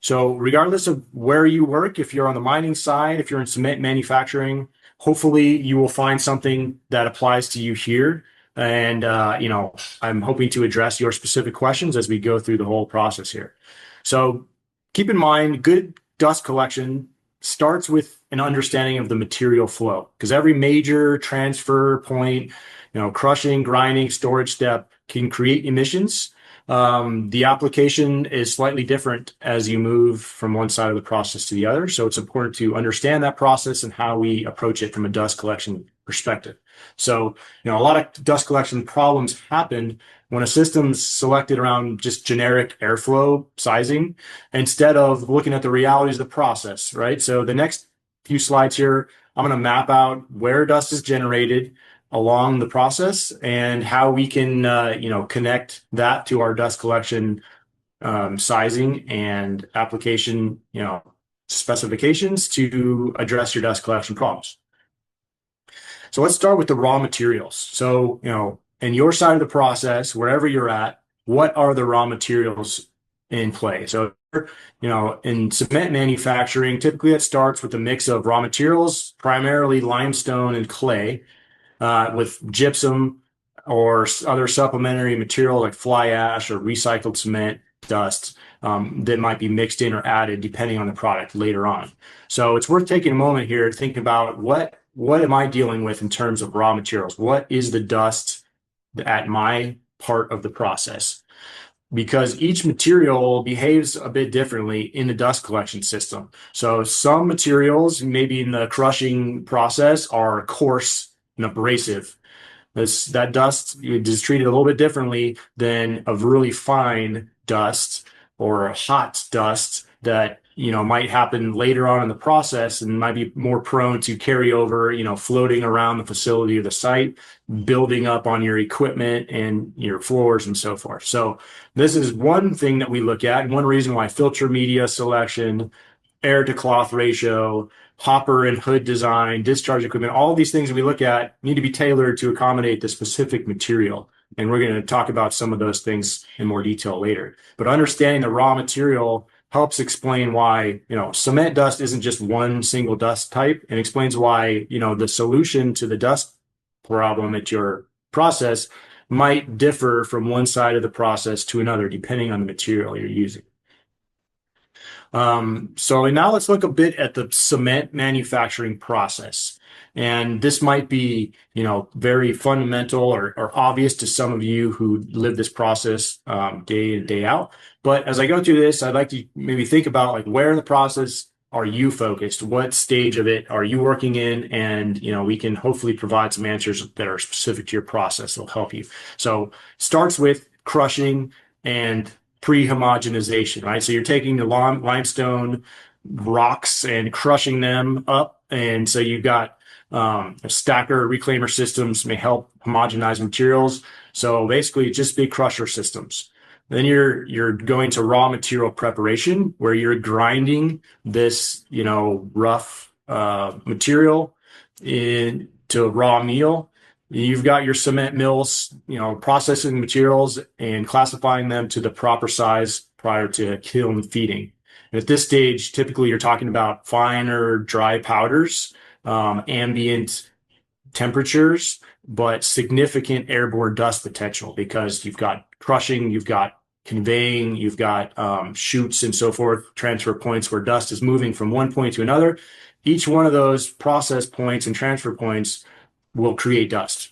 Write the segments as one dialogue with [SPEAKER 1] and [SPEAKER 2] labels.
[SPEAKER 1] So regardless of where you work, if you're on the mining side, if you're in cement manufacturing, hopefully you will find something that applies to you here. And, I'm hoping to address your specific questions as we go through the whole process here. So keep in mind, good dust collection starts with an understanding of the material flow, because every major transfer point, crushing, grinding, storage step can create emissions. The application is slightly different as you move from one side of the process to the other. So it's important to understand that process and how we approach it from a dust collection perspective. So, a lot of dust collection problems happen when a system's selected around just generic airflow sizing instead of looking at the realities of the process, right? So the next few slides here, I'm going to map out where dust is generated along the process and how we can, connect that to our dust collection sizing and application, specifications to address your dust collection problems. So let's start with the raw materials. So, in your side of the process, wherever you're at, what are the raw materials in play? So, in cement manufacturing, typically it starts with a mix of raw materials, primarily limestone and clay, with gypsum or other supplementary material like fly ash or recycled cement dust that might be mixed in or added depending on the product later on. So it's worth taking a moment here to think about what am I dealing with in terms of raw materials? What is the dust at my part of the process? Because each material behaves a bit differently in the dust collection system. So some materials, maybe in the crushing process, are coarse and abrasive. That dust is treated a little bit differently than a really fine dust or a hot dust that might happen later on in the process and might be more prone to carry over, floating around the facility or the site, building up on your equipment and your floors and so forth. So this is one thing that we look at, and one reason why filter media selection, air to cloth ratio, hopper and hood design, discharge equipment, all these things that we look at need to be tailored to accommodate the specific material. And we're going to talk about some of those things in more detail later. But understanding the raw material helps explain why, cement dust isn't just one single dust type, and explains why, the solution to the dust problem at your process might differ from one side of the process to another, depending on the material you're using. So now let's look a bit at the cement manufacturing process. And this might be, very fundamental or obvious to some of you who live this process day in, day out. But as I go through this, I'd like to maybe think about like where in the process are you focused? What stage of it are you working in? And, we can hopefully provide some answers that are specific to your process that will help you. So it starts with crushing and pre-homogenization, right? So you're taking the limestone rocks and crushing them up. And so you've got a stacker reclaimer systems may help homogenize materials. So basically just big crusher systems. Then you're going to raw material preparation where you're grinding this, rough material into raw meal. You've got your cement mills, processing materials and classifying them to the proper size prior to kiln feeding. And at this stage, typically you're talking about finer dry powders, ambient temperatures, but significant airborne dust potential because you've got crushing, you've got conveying, you've got chutes and so forth, transfer points where dust is moving from one point to another. Each one of those process points and transfer points will create dust.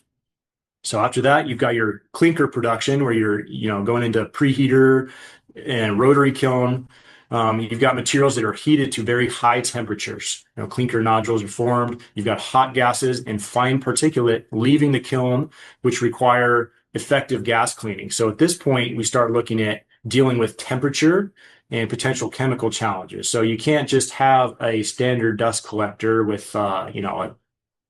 [SPEAKER 1] So after that, you've got your clinker production where you're, going into preheater and rotary kiln. You've got materials that are heated to very high temperatures. Clinker nodules are formed. You've got hot gases and fine particulate leaving the kiln, which require effective gas cleaning. So at this point, we start looking at dealing with temperature and potential chemical challenges. So you can't just have a standard dust collector with, a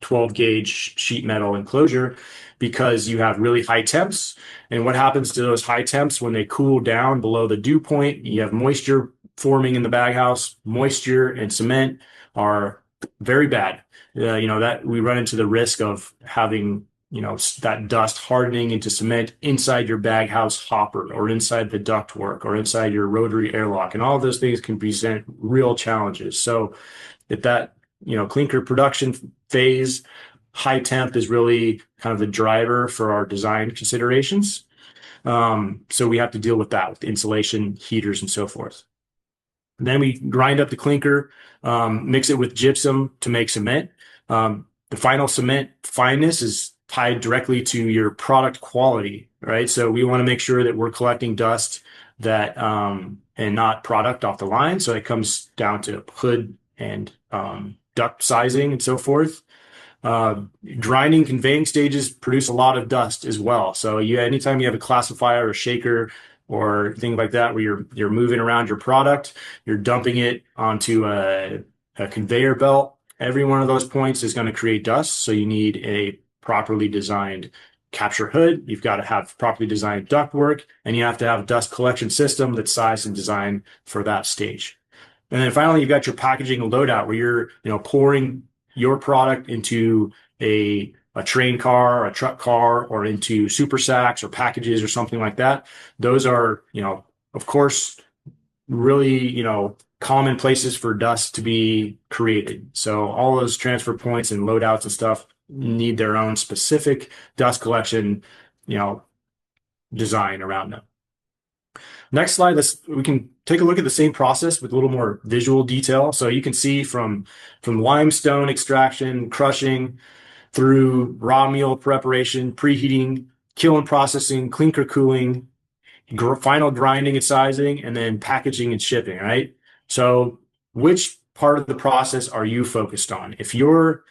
[SPEAKER 1] 12 gauge sheet metal enclosure because you have really high temps. And what happens to those high temps when they cool down below the dew point? You have moisture forming in the baghouse. Moisture and cement are very bad. That we run into the risk of having that dust hardening into cement inside your baghouse hopper or inside the ductwork or inside your rotary airlock. And all of those things can present real challenges. So if that, clinker production phase, high temp is really kind of the driver for our design considerations. So we have to deal with that with insulation, heaters, and so forth. And then we grind up the clinker, mix it with gypsum to make cement. The final cement fineness is tied directly to your product quality, right? So we want to make sure that we're collecting dust that and not product off the line. So it comes down to hood and duct sizing and so forth. Grinding, conveying stages produce a lot of dust as well. So anytime you have a classifier or shaker or things like that where you're moving around your product, you're dumping it onto a conveyor belt. Every one of those points is going to create dust. So you need a properly designed capture hood. You've got to have properly designed ductwork, and you have to have a dust collection system that's sized and designed for that stage. And then finally, you've got your packaging and loadout where you're, pouring your product into a train car, or a truck car, or into super sacks or packages or something like that. Those are, of course, really, common places for dust to be created. So all those transfer points and loadouts and stuff need their own specific dust collection, design around them. Next slide, we can take a look at the same process with a little more visual detail. So you can see from limestone extraction, crushing, through raw meal preparation, preheating, kiln processing, clinker cooling, final grinding and sizing, and then packaging and shipping, right? So which part of the process are you focused on? If you're,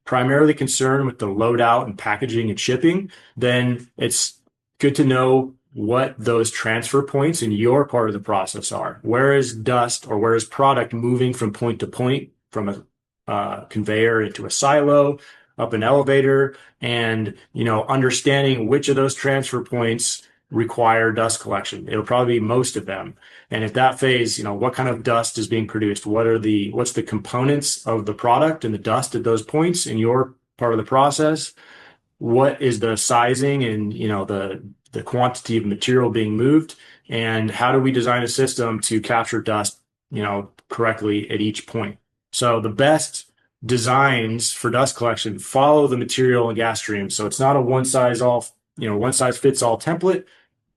[SPEAKER 1] primarily concerned with the loadout and packaging and shipping, then it's good to know what those transfer points in your part of the process are. Where is dust or where is product moving from point to point, from a conveyor into a silo, up an elevator, and understanding which of those transfer points require dust collection. It'll probably be most of them. And at that phase, what kind of dust is being produced? What's the components of the product and the dust at those points in your part of the process? What is the sizing and the quantity of material being moved? And how do we design a system to capture dust, correctly at each point? So the best designs for dust collection follow the material and gas stream. So it's not a one size fits all template.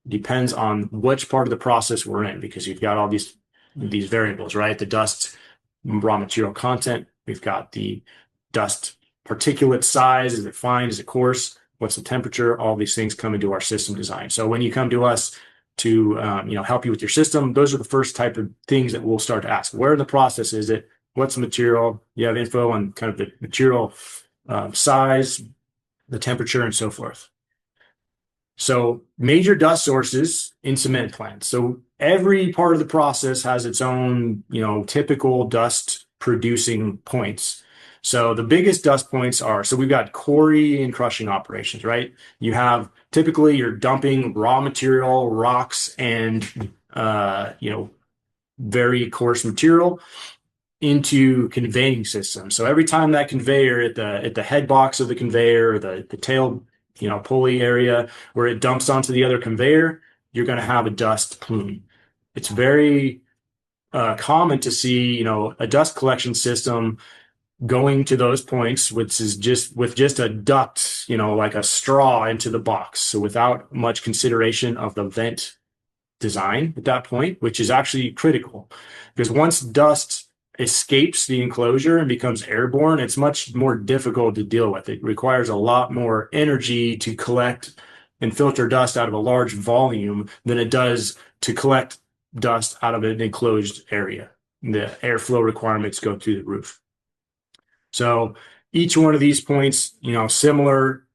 [SPEAKER 1] Depends on which part of the process we're in, because you've got all these variables, right? The dust raw material content. We've got the dust particulate size. Is it fine? Is it coarse? What's the temperature? All these things come into our system design. So when you come to us to help you with your system, those are the first type of things that we'll start to ask. Where in the process is it? What's the material? You have info on kind of the material size, the temperature, and so forth. So major dust sources in cement plants. So every part of the process has its own, typical dust producing points. So the biggest dust points are, so we've got quarry and crushing operations, right? You have typically you're dumping raw material, rocks, and, very coarse material into conveying systems. So every time that conveyor at the head box of the conveyor, or the tail pulley area where it dumps onto the other conveyor, you're going to have a dust plume. It's very common to see, a dust collection system going to those points, which is just a duct, like a straw into the box. So without much consideration of the vent design at that point, which is actually critical, because once dust escapes the enclosure and becomes airborne, it's much more difficult to deal with. It requires a lot more energy to collect and filter dust out of a large volume than it does to collect dust out of an enclosed area. The airflow requirements go through the roof. So each one of these points, similar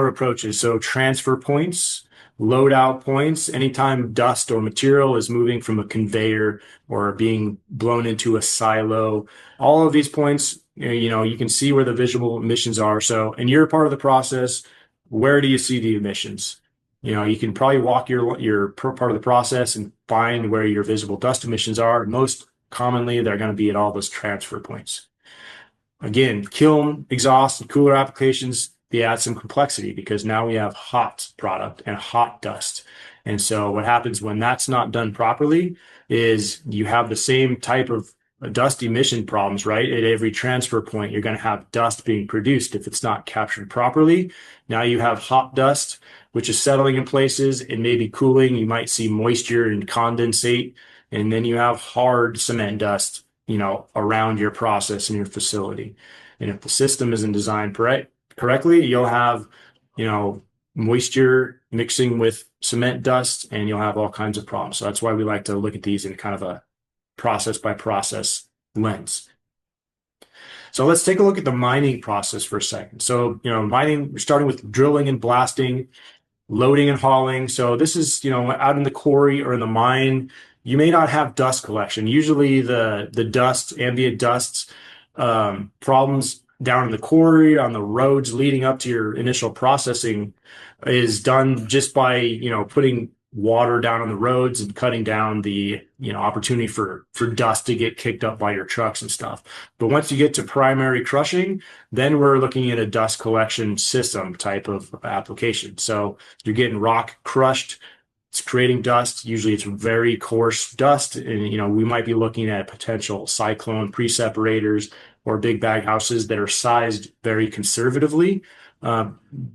[SPEAKER 1] approaches. So transfer points, loadout points, anytime dust or material is moving from a conveyor or being blown into a silo, all of these points, you can see where the visual emissions are. So in your part of the process, where do you see the emissions? You can probably walk your part of the process and find where your visible dust emissions are. Most commonly, they're going to be at all those transfer points. Again, kiln, exhaust, and cooler applications, they add some complexity because now we have hot product and hot dust. And so what happens when that's not done properly is you have the same type of dust emission problems, right? At every transfer point, you're going to have dust being produced if it's not captured properly. Now you have hot dust, which is settling in places and maybe cooling. You might see moisture and condensate. And then you have hard cement dust, around your process and your facility. And if the system isn't designed correctly, you'll have, moisture mixing with cement dust, and you'll have all kinds of problems. So that's why we like to look at these in kind of a process by process lens. So let's take a look at the mining process for a second. So, mining, we're starting with drilling and blasting, loading and hauling. So this is, out in the quarry or in the mine, you may not have dust collection. Usually the dust, ambient dusts, problems down in the quarry, on the roads leading up to your initial processing is done just by, putting water down on the roads and cutting down the, opportunity for dust to get kicked up by your trucks and stuff. But once you get to primary crushing, then we're looking at a dust collection system type of application. So you're getting rock crushed. It's creating dust. Usually it's very coarse dust. And, we might be looking at potential cyclone pre-separators or big baghouses that are sized very conservatively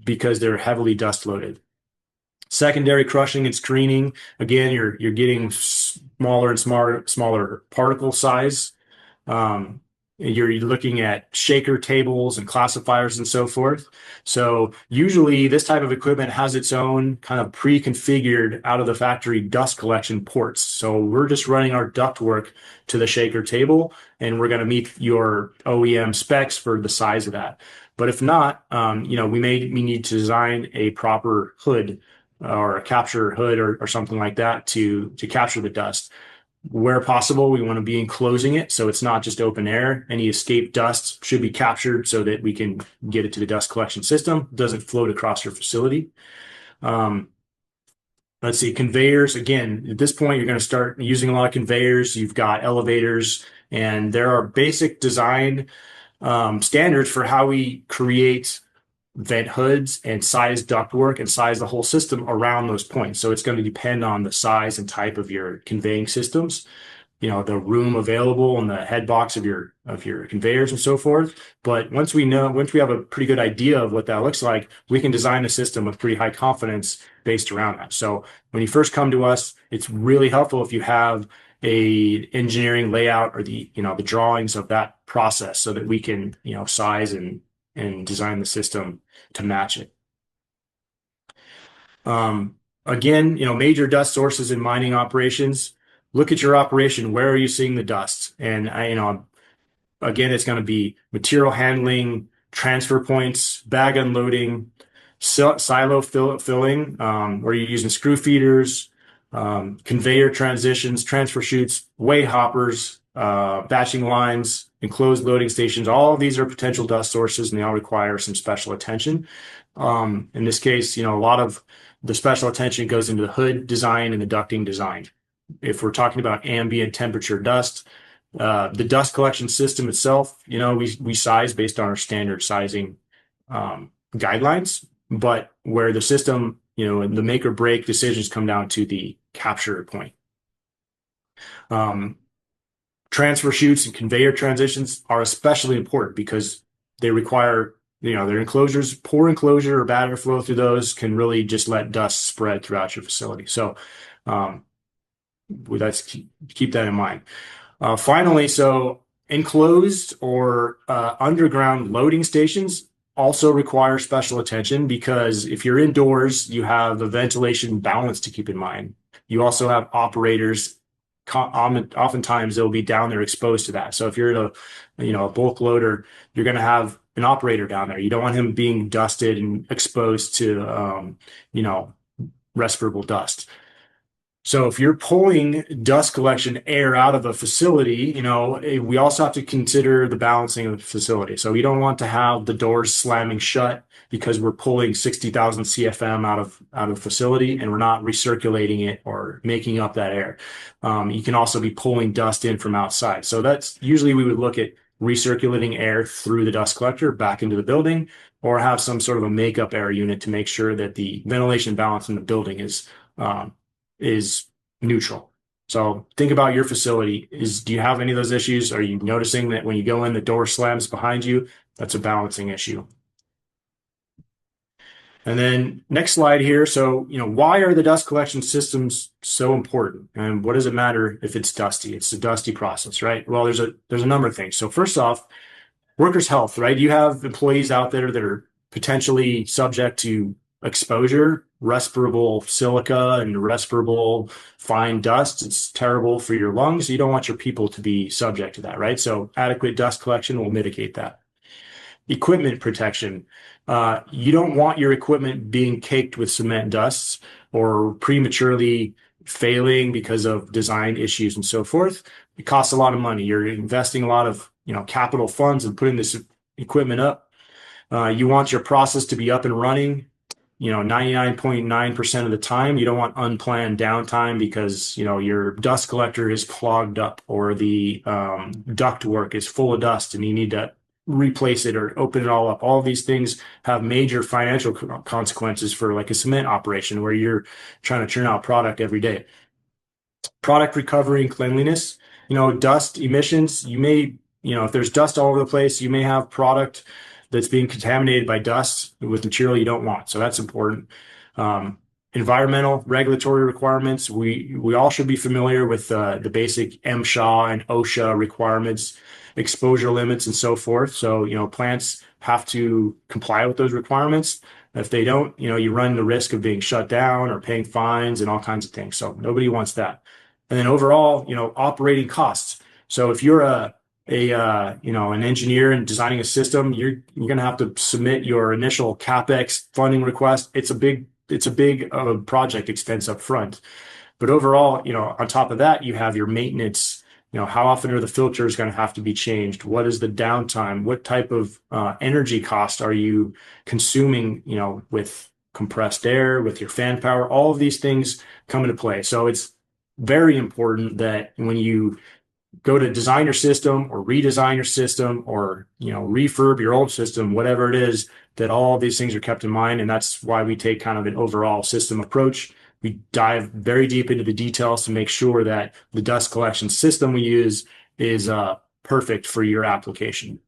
[SPEAKER 1] because they're heavily dust loaded. Secondary crushing and screening. Again, you're getting smaller and smaller particle size. You're looking at shaker tables and classifiers and so forth. So usually this type of equipment has its own kind of pre-configured out of the factory dust collection ports. So we're just running our ductwork to the shaker table, and we're going to meet your OEM specs for the size of that. But if not, we need to design a proper hood or a capture hood or something like that to capture the dust. Where possible, we want to be enclosing it so it's not just open air. Any escaped dust should be captured so that we can get it to the dust collection system. It doesn't float across your facility. Let's see, conveyors. Again, at this point, you're going to start using a lot of conveyors. You've got elevators, and there are basic design standards for how we create vent hoods and size ductwork and size the whole system around those points. So it's going to depend on the size and type of your conveying systems, the room available and the head box of your conveyors and so forth. But once we have a pretty good idea of what that looks like, we can design a system with pretty high confidence based around that. So when you first come to us, it's really helpful if you have a engineering layout or the drawings of that process so that we can, size and design the system to match it. Again, major dust sources in mining operations. Look at your operation. Where are you seeing the dust? And again, it's going to be material handling, transfer points, bag unloading, silo filling, where you're using screw feeders, conveyor transitions, transfer chutes, weigh hoppers, batching lines, enclosed loading stations. All of these are potential dust sources, and they all require some special attention. In this case, a lot of the special attention goes into the hood design and the ducting design. If we're talking about ambient temperature dust, the dust collection system itself, we size based on our standard sizing guidelines, but where the system, the make or break decisions come down to the capture point. Transfer chutes and conveyor transitions are especially important because they require, their enclosures, poor enclosure or bad airflow through those can really just let dust spread throughout your facility. So let's keep that in mind. Finally, so enclosed or underground loading stations also require special attention because if you're indoors, you have the ventilation balance to keep in mind. You also have operators. Oftentimes they'll be down there exposed to that. So if you're at a bulk loader, you're going to have an operator down there. You don't want him being dusted and exposed to, respirable dust. So if you're pulling dust collection air out of a facility, we also have to consider the balancing of the facility. So we don't want to have the doors slamming shut because we're pulling 60,000 CFM out of the facility and we're not recirculating it or making up that air. You can also be pulling dust in from outside. So that's usually we would look at recirculating air through the dust collector back into the building, or have some sort of a makeup air unit to make sure that the ventilation balance in the building is neutral. So think about your facility. Do you have any of those issues? Are you noticing that when you go in, the door slams behind you? That's a balancing issue. And then next slide here. So, why are the dust collection systems so important? And what does it matter if it's dusty? It's a dusty process, right? Well, there's a number of things. So first off, workers' health, right? You have employees out there that are potentially subject to exposure, respirable silica and respirable fine dust. It's terrible for your lungs. You don't want your people to be subject to that, right? So adequate dust collection will mitigate that. Equipment protection. You don't want your equipment being caked with cement dusts or prematurely failing because of design issues and so forth. It costs a lot of money. You're investing a lot of capital funds and putting this equipment up. You want your process to be up and running 99.9% of the time. You don't want unplanned downtime because your dust collector is clogged up or the duct work is full of dust and you need to replace it or open it all up. All of these things have major financial consequences for like a cement operation where you're trying to churn out product every day. Product recovery and cleanliness. Dust emissions, if there's dust all over the place, you may have product that's being contaminated by dust with material you don't want. So that's important. Environmental regulatory requirements. We all should be familiar with the basic MSHA and OSHA requirements, exposure limits, and so forth. So, plants have to comply with those requirements. If they don't, you run the risk of being shut down or paying fines and all kinds of things. So nobody wants that. And then overall, operating costs. So if you're an engineer and designing a system, you're going to have to submit your initial CapEx funding request. It's a big project expense up front. But overall, on top of that, you have your maintenance. How often are the filters going to have to be changed? What is the downtime? What type of energy cost are you consuming, with compressed air, with your fan power? All of these things come into play. So it's very important that when you go to design your system or redesign your system or refurb your old system, whatever it is, that all of these things are kept in mind. And that's why we take kind of an overall system approach. We dive very deep into the details to make sure that the dust collection system we use is perfect for your application.